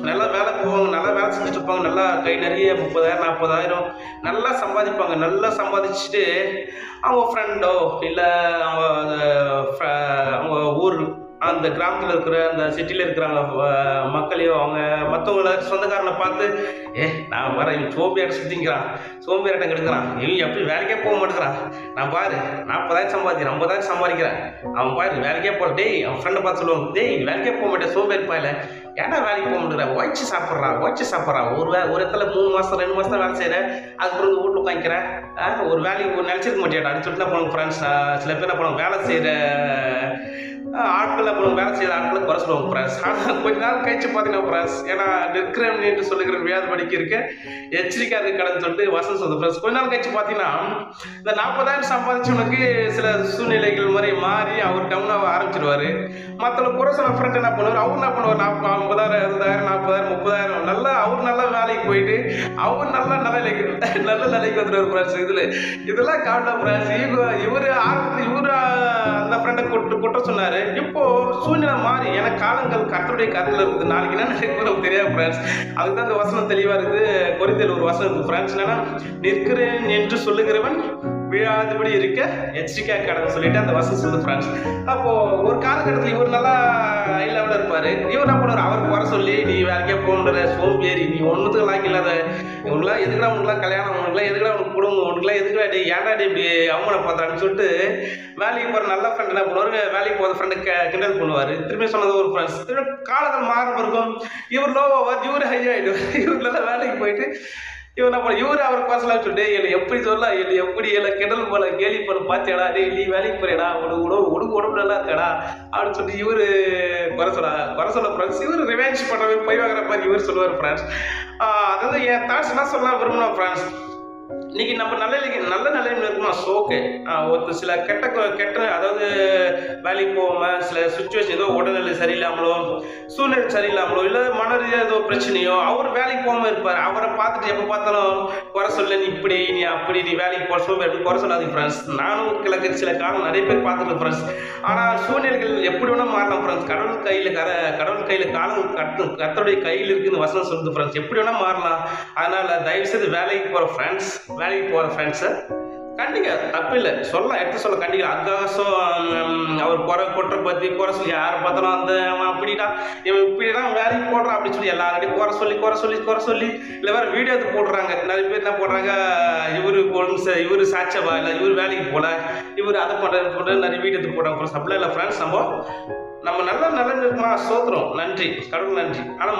நல்லா வேலை போவாங்க, நல்லா வேலை செஞ்சுட்டு இருப்பாங்க, நல்லா கை நிறைய 30,000 40,000 நல்லா சம்பாதிப்பாங்க. நல்லா சம்பாதிச்சுட்டு அவங்க ஃப்ரெண்டோ இல்லை அவங்க ஊர் அந்த கிராமத்தில் இருக்கிற அந்த சிட்டியில் இருக்கிறாங்க மக்களையோ அவங்க மற்றவங்கள சொந்தக்காரனை பார்த்து நான் வர இவன் சோம்பியாட்ட சுற்றிங்கிறான், சோம்பியாட்டம் கெடுக்கிறான், இவன் எப்படி வேலைக்கே போக மாட்டேங்கிறான், நான் பாரு 40,000 சம்பாதிக்கிறேன் 50,000 சம்பாதிக்கிறேன், அவன் பாரு வேலைக்கே போகல, டேய் அவன் ஃப்ரெண்டை பார்த்து சொல்லுவாங்க, டேய் வேலைக்கே போக மாட்டேன் சோம்பேறி பாயில, ஏன்னா வேலைக்கு போக மாட்டேங்கிறேன், உழைச்சி சாப்பிட்றான் ஒரு இடத்துல 3 மாதம் 2 மாதம் தான் வேலை செய்கிறேன், அதுக்கப்புறம் வீட்டில் உட்காந்துக்கிறேன், ஒரு வேலைக்கு நினச்சிருக்க மாட்டேன் அப்படின்னு சொல்லிட்டு தான் போனாங்க ஃப்ரெண்ட்ஸ். சில பேர் போனாங்க வேலை செய்கிற ஆட்கள், அப்புறம் வேலை செய்கிற ஆட்களை குறை சொல்லுவாங்க ஃப்ரெண்ட்ஸ். ஆனால் கொஞ்ச நாள் கழிச்சு பார்த்தீங்கன்னா ஃப்ரெண்ட்ஸ், ஏன்னா நிற்கிறேன் என்று சொல்லுகிற வியாதி படிக்க இருக்க எச்சரிக்கையாக கடன்னு சொல்லிட்டு வசனம் சொல்லுது ஃப்ரெண்ட்ஸ். கொஞ்ச நாள் கழிச்சு பார்த்தீங்கன்னா இந்த 40,000 சம்பாதிச்சவனுக்கு சில சூழ்நிலைகள் மாதிரி மாறி அவர் டவுனாக ஆரம்பிச்சிருவார். மற்றவங்க குறை சொல்ல ஃப்ரெண்ட் என்ன பண்ணுவார், அவர் என்ன பண்ணுவார், 50,000 60,000 40,000 30,000 நல்லா அவர் நல்லா வேலைக்கு போயிட்டு அவர் நல்ல நிலைக்கு வந்துடுவார் ஃப்ரெண்ட்ஸ். இதெல்லாம் காட்டல ஃப்ரெண்ட்ஸ். இவர் ஆரம்பத்தில் இவர் அந்த ஃப்ரெண்டை குற்றம் சொன்னார். இப்போ சூழ்நிலை மாறி எனக்கு காலங்கள் கர்த்தருடைய கருத்தில் இருக்குது, நாளைக்கு என்ன நடக்கும் நமக்கு தெரியாது ஃப்ரெண்ட்ஸ். அதுக்கு தான் அந்த வசனம் தெளிவாக இருக்குது. கொரிந்தியர் ஒரு வசனம் இருக்குது ஃப்ரெண்ட்ஸ், என்னன்னா நிற்கிறேன் என்று சொல்லுகிறவன் விழாதபடி இருக்க எச்சரிக்கையாக கடன்னு சொல்லிட்டு அந்த வசனம் சொல்லுது ஃப்ரெண்ட்ஸ். அப்போ ஒரு காலகட்டத்தில் இவர் நல்லா ஹை லெவலில் இருப்பார். இவர் என்ன பண்ணுவார், அவருக்கு வர சொல்லி நீ வேலைக்கே போகணுன்ற சோம்பேறி, நீ ஒன்றுத்துக்கு லாக்கி இல்லாத, இவங்களாம் எதுக்குடா உனக்குலாம் கல்யாணம், உனக்குலாம் எதுக்குடா உனக்கு குடும்பம், உனக்குலாம் எதுக்குடா டே ஏன்டா டே இப்படி அவமானப்படுறான்னு சொல்லிட்டு வேலைக்கு போகிற நல்ல ஃப்ரெண்ட் என்ன பண்ணுவார், வேலைக்கு போகிற ஃப்ரெண்டு கிண்டல் பண்ணுவார். திரும்பி சொன்னது ஒரு ஃப்ரெண்ட்ஸ். திரும்ப காலங்கள் மாறும் இருக்கும், இவர் லோவாவார், இவர் ஹை ஆகிடுவார். இவர் நல்லா வேலைக்கு போயிட்டு இவர் என்ன பண்ண, இவர் அவர் பர்சனலாக சொல்லிட்டு என்னை எப்படி சொல்லலாம், என்னை எப்படி எல்லாம் கிண்டல் போல கேலி பண்ண பார்த்தியாடா, டே நீ வேலைக்கு போறியடா, உடம்பு நல்லா இருக்காடா அப்படின்னு சொல்லிட்டு இவர் குறை சொல்ல ஃப்ரெண்ட்ஸ். இவர் ரிவெஞ்ச் பண்ணுற போய் வாங்குற மாதிரி இவர் சொல்லுவார் ஃப்ரெண்ட்ஸ். அதாவது என் தாட்ஸ் என்ன சொல்லலாம் விரும்பணும் ஃப்ரெண்ட்ஸ். இன்னைக்கு நம்ம நல்ல நிலையில் இருக்கணும் ஓகே. ஒரு சில கெட்ட அதாவது வேலைக்கு போகாமல் சில சுச்சுவேஷன் ஏதோ உடல்நிலை சரியில்லாமலோ சூழ்நிலை சரியில்லாமலோ இல்லை மன ரீதியாக ஏதோ பிரச்சனையோ அவர் வேலைக்கு போகாமல் இருப்பார். அவரை பார்த்துட்டு எப்போ பார்த்தாலும் குறை சொல்ல, நீ இப்படி நீ அப்படி நீ வேலைக்கு போக சோம்பேறி குறை சொல்லாதீங்க ஃப்ரெண்ட்ஸ். நானும் சில காலம் நிறைய பேர் பார்த்துருக்கேன் ஃப்ரெண்ட்ஸ். ஆனால் சூழ்நிலைகள் எப்படி வேணால் மாறலாம் ஃப்ரெண்ட்ஸ். கடவுள் கையில் காலம் கர்த்தருடைய கையில் இருக்குன்னு வசனம் சொல்லுது ஃப்ரெண்ட்ஸ். எப்படி வேணால் மாறலாம். அதனால் தயவுசெய்து வேலைக்கு போகிற ஃப்ரெண்ட்ஸை கண்டிக்க தப்பு இல்லை, எடுத்து சொல்ல கண்டிக்க. அக்காசம் அவர் குறை சொல்லி யாரை பார்த்தாலும் அந்த அவன் அப்படிதான் இவன் இப்படிதான் வேலைக்கு போடுறான் அப்படின்னு சொல்லி எல்லாருடையும் குறை சொல்லி இல்லை வேறு வீடியோ எடுத்து போடுறாங்க. நிறைய பேர் என்ன போடுறாங்க, இவர் சாட்சவா இல்லை இவர் வேலைக்கு போல, இவர் அதை பண்ணுறது நிறைய வீடியோ எடுத்து போடுறாங்க. அப்படிலாம் இல்லை ஃப்ரெண்ட்ஸ். நம்ம நல்ல இருக்குமா சோத்துறோம், நன்றி கடவுள் நன்றி. ஆனால்